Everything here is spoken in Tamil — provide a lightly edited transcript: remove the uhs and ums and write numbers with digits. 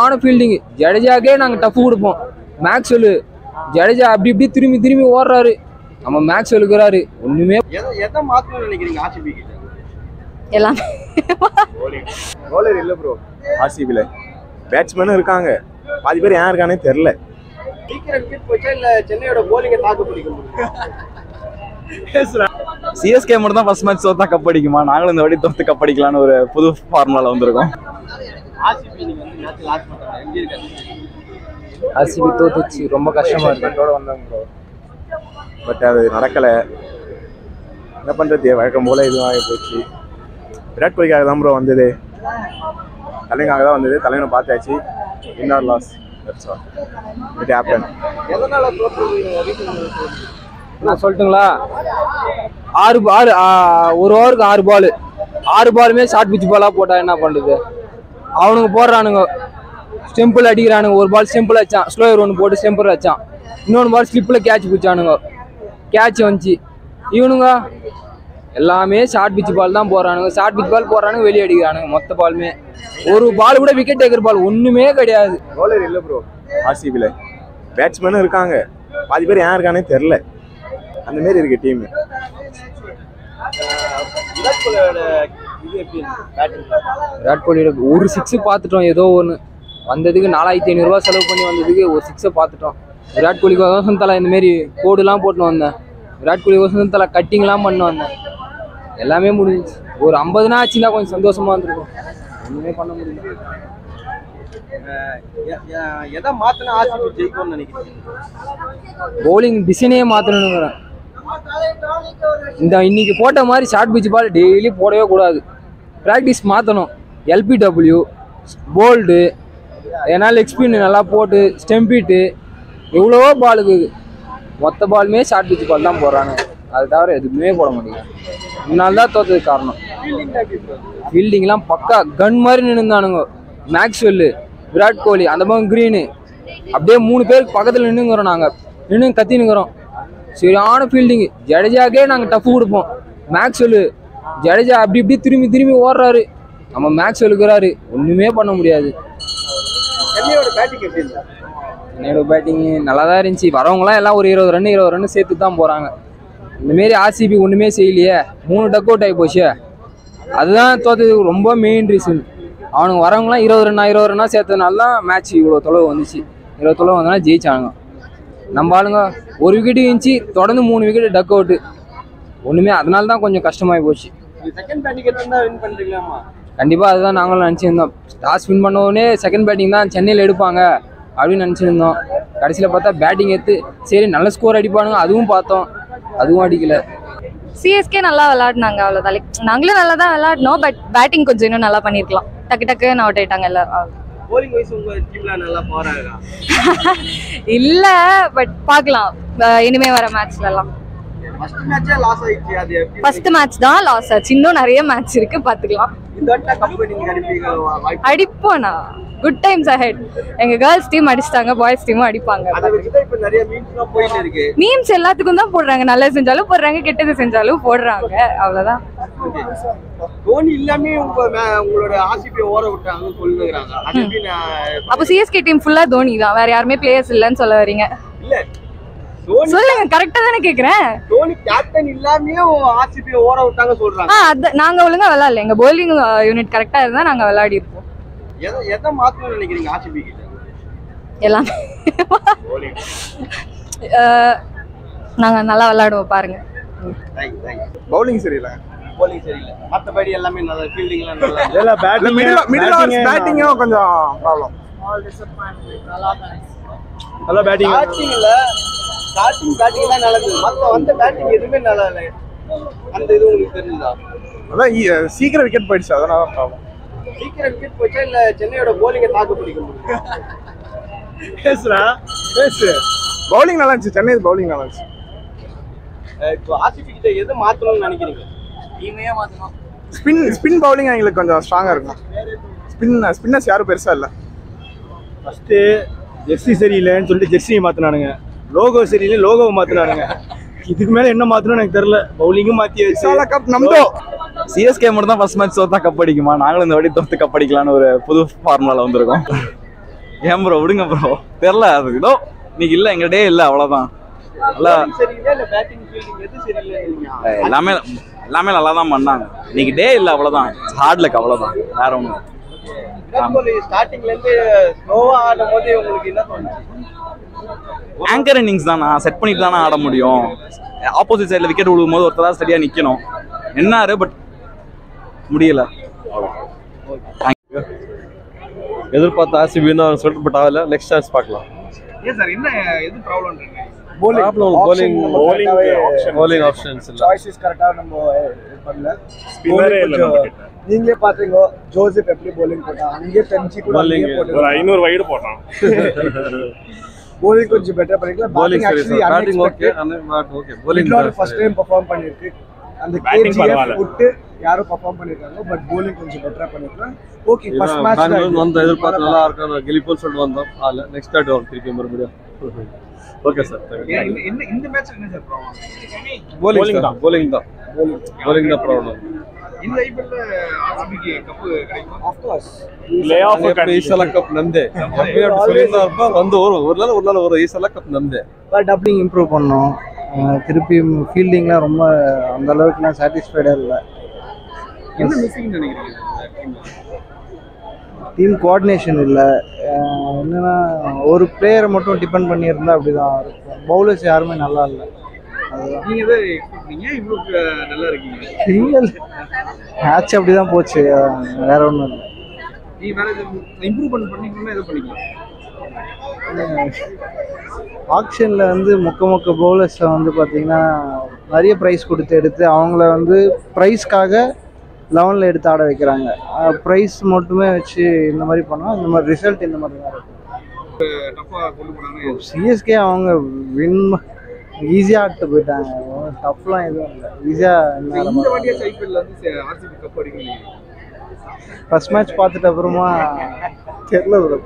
ஆன ஃபீல்டிங் ஜடேஜாக்கே நாங்கள் டஃப் கொடுப்போம். மேக்ஸ்வெல் ஜடேஜா அப்படி இப்படி திரும்பி திரும்பி ஓடுறாரு. நம்ம மேக்ஸ்வெல் இருக்கிறாரு. ஒண்ணுமே எதை மாத்தணும்னு நினைக்கிறீங்க ஆர்சிபி கிட்ட? எல்லாமே பவுலர் இல்ல ப்ரோ. ஆர்சிபில பேட்ஸ்மேனும் இருக்காங்க, பாதி பேர் ஏன் இருக்கானே தெரியல. சீக்கிரம் விக்கெட் போச்சா இல்ல சென்னையோட போலிங்கை தாக்கு பிடிக்கும்? சிஎஸ்கே மட்டும் தான் ஃபர்ஸ்ட் மேட்ச் தோத்தா கப் அடிக்குமா? நாங்களும் இந்த வாட்டி தோத்து கப் அடிக்கலாம்னு ஒரு புது ஃபார்முலால வந்திருக்கோம். ஆர்சிபி நீங்க வந்து மேட்ச் லாஸ்ட் பண்ணாங்க, எப்படி இருக்காங்க? ஆர்சிபி தோத்துச்சு, ரொம்ப கஷ்டமா இருக்கு. வந்தாங்க ப்ரோ, பட் அது நடக்கல. என்ன பண்றது, வழக்கம் போல இதுவும் ஆகி போச்சு. விராட் கோலிக்காக தான் ப்ரோ வந்தது, தலைவனுக்காக தான் வந்தது. தலைவனை பார்த்தாச்சு. இன்னொரு loss, that's all. It happen. எதனால தோற்று? நான் சொல்லட்டுங்களா, ஒரு ஓவருக்கு 6 பால், 6 பாலுமே ஷார்ட் பிச் பாலாக போட்டா என்ன பண்ணுறது? அவனுங்க போடுறானுங்க, ஸ்டெம்பிள் அடிக்கிறானுங்க. ஒரு பால் ஸ்டெம்பிள் வச்சான், ஸ்லோயர் ஒன்று போட்டு ஸ்டெம்பிள் வச்சான். இன்னொன்று பால் ஸ்லிப்பில் கேட்ச் பிடிச்சானுங்க, கேட்ச் வந்துச்சு. இவனுங்க எல்லாமே ஷார்ட் பிச் பால் தான் போடுறானுங்க. ஷார்ட் பிச் பால் போடுறானுங்க, வெளியே அடிக்கிறானுங்க. மொத்த பாலுமே ஒரு பால் கூட விக்கெட் டேக்கர் பால் ஒன்றுமே கிடையாது. பவுலர் இல்லை ப்ரோ ஆர்சிபில. பேட்ஸ்மேனும் இருக்காங்க, பாதி பேர் ஏன் இருக்கானே தெரில. அந்த மாரி இருக்கு டீம். விராட் கோலியோட இது எப்படி பேட்டிங்? விராட் கோலியோட ஒரு 6 பார்த்துட்டோம். ஏதோ ஒன்று வந்ததுக்கு 4500 ரூபா செலவு பண்ணி வந்ததுக்கு ஒரு 6 பார்த்துட்டோம். விராட் கோலிக்கு வசந்த தலை இந்தமாரி கோடுலாம் போட்டு வந்தேன். விராட் கோலி வசந்த தலை கட்டிங்லாம் பண்ண வந்தேன். எல்லாமே முடிஞ்சிச்சு. ஒரு 50 ஆச்சுன்னா கொஞ்சம் சந்தோஷமா இருந்திருக்கும். ஒன்றுமே பண்ண முடியல. எதை மாத்தினா ஆர்சிபி ஜெயிக்கும்னு நினைக்கிறீங்க? பவுலிங் டிசைனே மாற்றணுங்கிறேன். இன்னைக்கு போட்ட மாதிரி ஷார்ட் பிச் பால் டெய்லி போடவே கூடாது. ப்ராக்டிஸ் மாற்றணும். எல்பிடபிள்யூ, போல்டு, ஏன்னா லெக் ஸ்பின் நல்லா போட்டு ஸ்டெம்பிட்டு எவ்வளவோ பாலுக்கு மொத்த பாலுமே ஷார்ட் பிச் பால் தான் போடுறாங்க. அது தவிர எதுவுமே போட முடியல. இதனால தான் தோற்றதுக்கு காரணம். ஃபீல்டிங்லாம் பக்கா கன் மாதிரி நின்றுந்தானுங்க. மேக்ஸ்வெல்லு, விராட் கோலி, அந்த பக்கம் க்ரீனு, அப்படியே 3 பேருக்கு பக்கத்தில் நின்றுங்கிறோம். நாங்கள் நின்று கத்தினுங்கிறோம். சரியான ஃபீல்டிங் ஜடேஜாக்கே நாங்கள் டஃப் கொடுப்போம். மேக்ஸ்வெல் ஜடேஜா அப்படி இப்படி திரும்பி திரும்பி ஓடுறாரு. நம்ம மேக்ஸ்வெல் இருக்கிறாரு. ஒன்றுமே பண்ண முடியாது. சென்னையோட பேட்டிங் எப்படி இருந்தா? என்னோட பேட்டிங் நல்லா தான் இருந்துச்சு. வரவங்களாம் எல்லாம் ஒரு 20 ரன் சேர்த்து தான் போகிறாங்க. இந்தமாரி ஆர்சிபி ஒன்றுமே செய்யலையே. 3 டக் அவுட் ஆகி போச்சு. அதுதான் தோற்றதுக்கு ரொம்ப மெயின் ரீசன். அவனுங்க வரவங்களாம் 20 ரன்னாக சேர்த்ததுனால தான் மேட்ச் இவ்வளோ தொலைவு வந்துச்சு. 20 தொலைவு வந்தனால ஜெயிச்சானுங்க. நம்ம ஆளுங்க ஒரு விக்கெட்டு இருந்துச்சு, தொடர்ந்து 3 விக்கெட்டு டக் அவுட்டு. ஒன்றுமே அதனால தான் கொஞ்சம் கஷ்டமாகி போச்சு. செகண்ட் பேட்டிங் தான் வின் பண்ணிருக்கலாமா? கண்டிப்பாக அதுதான் நாங்களும் நினச்சிருந்தோம். டாஸ் வின் பண்ணவுடனே செகண்ட் பேட்டிங் தான் சென்னையில் எடுப்பாங்க அப்படின்னு நினச்சிருந்தோம். கடைசியில் பார்த்தா பேட்டிங் எடுத்து சரி நல்ல ஸ்கோர் அடிப்பானுங்க, அதுவும் பார்த்தோம். அதுவும் அடிக்கல. சிஎஸ்கே நல்லா விளையாடினாங்க, அவ்வளோதான். நாங்களும் நல்லா தான் விளையாடினோம். பட் பேட்டிங் கொஞ்சம் இன்னும் நல்லா பண்ணியிருக்கலாம். டக்கு டக்குன்னு அவுட் ஆயிட்டாங்க எல்லாரும். போலிங் வைஸ் உங்க டீம்ல நல்லா போறாங்க இல்ல, பட் பார்க்கலாம் இனிமே வர மேட்ச்ல எல்லாம். ஃபர்ஸ்ட் மேட்சே லாஸ் ஆயிடுச்சு. அது எப்படி? ஃபர்ஸ்ட் மேட்ச் தான் லாஸ் ஆச்சு. இன்னும் நிறைய மேட்ச் இருக்கு, பாத்துக்கலாம். இந்த வட்ட கப் நீங்க அடிப்பீங்க வாய்ப்பு? அடிப்போனா குட் டைம்ஸ் அஹெட். எங்க கேர்ள்ஸ் டீம் அடிச்சிட்டாங்க, பாய்ஸ் டீமும் அடிப்பாங்க. அதை வச்சு தான் இப்ப நிறைய மீம்ஸ்லாம் போயிட்டு இருக்கு. மீம்ஸ் எல்லாத்துக்கும் தான் போடுறாங்க. நல்லது செஞ்சாலும் போடுறாங்க, கெட்டது செஞ்சாலும் போடுறாங்க. அவ்வளவுதான். தோனி இல்லாமே உங்களோட ஆர்சிபி ஓட விட்டாங்கன்னு சொல்லுறாங்க. அது எப்படி? அப்போ சிஎஸ்கே டீம் ஃபுல்லா தோனி தான், வேற யாருமே பிளேயர்ஸ் இல்லன்னு சொல்ல வரீங்க? இல்ல, தோனி சொல்லுங்க, கரெக்டா தானே கேக்குறேன். தோனி கேப்டன் இல்லாமே ஆர்சிபி ஓட விட்டாங்க சொல்றாங்க. நாங்க ஒழுங்கா விளையாடல. எங்க bowling யூனிட் கரெக்டா இருந்தா நாங்க விளையாடி இருப்போம். எதை மாத்தணும்னு நினைக்கிறீங்க ஆர்சிபி கிட்ட? எல்லாமே நாங்க நல்லா விளையாடுவோம், பாருங்க. பவுலிங் சரியில்லை, bowling சரியில்லை, மத்தபடி எல்லாமே நல்ல ஃபீல்டிங்லாம் நல்லா. இல்ல பேட்டிங்கும் கொஞ்சம் ப்ராப்ளம். நல்லா பேட்டிங் பேட்டிங்ல பேட்டிங் தான் நல்லது. மத்த வந்த பேட்டிங் எதுவுமே நல்லா இல்லை. அந்த இது உங்களுக்கு தெரியுதா? அதான் சீக்கிரம் விக்கெட் போயிடுச்சு, அதனால ப்ராப்ளம். சீக்கிரம் விக்கெட் போச்சா இல்ல சென்னையோட போலிங்கை தாக்கு பிடிக்கும்? பவுலிங் நல்லா இருந்துச்சு. சென்னை பவுலிங் நல்லா இருந்துச்சு. இப்போ ஆர்சிபி கிட்ட எது மாத்தணும்னு நினைக்கிறீங்க? டீமையே மாத்தணும். ஸ்பின் பவுலிங் எங்களுக்கு கொஞ்சம் ஸ்ட்ராங்கா இருக்கும். ஸ்பின்னர்ஸ் யாரும் பெருசா இல்லை. ஃபர்ஸ்ட் ஜெர்சி சரியில்லைன்னு சொல்லிட்டு ஜெர்சியை மாத்தினானுங்க. லோகோ சரியில்லை, லோகோவை மாத்தினானுங்க. இதுக்கு மேல என்ன மாத்தணும்னு எனக்கு தெரியல. பவுலிங்கும் மாத்தியாச்சு. சிஎஸ்கே மட்டும் தான் ஃபர்ஸ்ட் மேட்ச் தோத்தா கப் அடிக்குமா? நாங்களும் இந்த வாட்டி தோத்து கப் அடிக்கலாம்னு ஒரு புது ஃபார்முலால வந்திருக்கோம். ஏன் ப்ரோ விடுங்க ப்ரோ, தெரில அது ஏதோ இன்னைக்கு இல்லை எங்க டே இல்லை அவ்வளோதான். நல்லா சரியில்லை இல்ல பேட்டிங் ஃபீல்டிங் எது சரியில்லை? எல்லாமே எல்லாமே நல்லா தான் பண்ணாங்க. இன்னைக்கு டே இல்லை அவ்வளோதான், ஹார்ட் லக் அவ்வளோதான், வேற ஒன்றும். விராட் கோலி ஸ்டார்டிங்ல இருந்து ஸ்லோவா ஆடும் போது உங்களுக்கு என்ன தோணுச்சு? ஆங்கர் இன்னிங்ஸ் தானா செட் பண்ணிட்டு தானே ஆட முடியும். ஆப்போசிட் சைடில் விக்கெட் விழுகும் போது ஒருத்தர் சரியா நிற்கணும் என்னாரு, பட் முடியல. எதிர்பார்த்த ஆர்சிபி தான் சொல்லிட்டு பட் ஆகல. நெக்ஸ்ட் சான்ஸ் பார்க்கலாம். ஏன் சார் என்ன எது ப்ராப்ளம்ன்றீங்க? bowling options இல்ல. சாய்ஸஸ் கரெக்டா நம்ம பண்ணல. ஸ்பின்னரே இல்ல நம்ம. நீங்களே பாத்தீங்க ஜோசப் எப்படி bowling போட்டா, அங்கே பெஞ்சி கூட bowling ஒரு 500 வைடு போட்டான். bowling கொஞ்சம் பெட்டர் பண்ணிக்கலாம். bowling actually batting okay but okay bowling first time perform பண்ணிருக்கு. அந்த கேஜிஎஃப் விட்டு யாரோ பெர்ஃபார்ம் பண்ணிருக்காங்க, பட் bowling கொஞ்சம் பெட்டரா பண்ணிருக்காங்க. ஓகே ஃபர்ஸ்ட் மேட்ச் வந்து எதிர்பார்த்து நல்லா இருக்கும் கிலிப்போல் சொல்லிட்டு வந்தோம். ஆல நெக்ஸ்ட் டாட் வரும் திருப்பி மறுபடியும். Okay sir. இந்த மேட்ச்ல என்ன சார் ப்ராப்ளம்? bowling தான் ப்ராப்ளம். இந்த ஐபிஎல்ல ஆர்சிபிக்கு கப் கிடைக்கும். ஆஃப் கோர்ஸ் ಪ್ಲೇ ಆಫ್ ಈಸಲ ಕಪ್ ನಮ್ದೆ. ಒಂದು ஒரு ಈಸಲ ಕಪ್ ನಮ್ದೆ. பட் டப்ளிங் இம்ப்ரூவ் பண்ணோம். திருப்பி ஃபீல்டிங்லாம் ரொம்ப அந்த அளவுக்குலாம் சாட்டிஸ்ஃபைடாக இல்லை. என்ன மிஸ்ஸிங் நினைக்கிறீங்க டீம் கோஆர்டினேஷன் இல்லை. என்னன்னா ஒரு பிளேயரை மட்டும் டிபெண்ட் பண்ணியிருந்தா அப்படிதான் இருக்கும். பவுலர்ஸ் யாருமே நல்லா இல்லை. அதுதான் நீங்க எதை எக்ஸ்பெக்ட் பண்ணீங்க? இவ்வளவு நல்லா இருக்கீங்க. மேட்ச் அப்படி தான் போச்சு, வேற ஒன்றும் இல்லை. நீ வேற இம்ப்ரூவ்மெண்ட் பண்ணீங்கன்னா எதை பண்ணிக்கலாம்? ஆக்ஷனில் வந்து மொக்க பவுலர்ஸை வந்து பார்த்தீங்கன்னா நிறைய ப்ரைஸ் கொடுத்து எடுத்து அவங்கள வந்து ப்ரைஸ்க்காக 11ல் எடுத்து ஆட வைக்கிறாங்க. ப்ரைஸ் மட்டுமே வச்சு இந்த மாதிரி பண்ணால் இந்த மாதிரி ரிசல்ட் இந்த மாதிரி தான் இருக்கும். சிஎஸ்கே அவங்க வின் ஈஸியாக ஆட்டு போயிட்டாங்க. டஃப்லாம் எதுவும் இல்லை, ஈஸியாக. இந்த வாட்டியாச்சும் ஐபிஎல்ல வந்து ஆர்சிபி கப் அடிக்கணும். ஃபர்ஸ்ட் மேட்ச் பார்த்துட்டு அப்புறமா தெரியல ப்ரோ.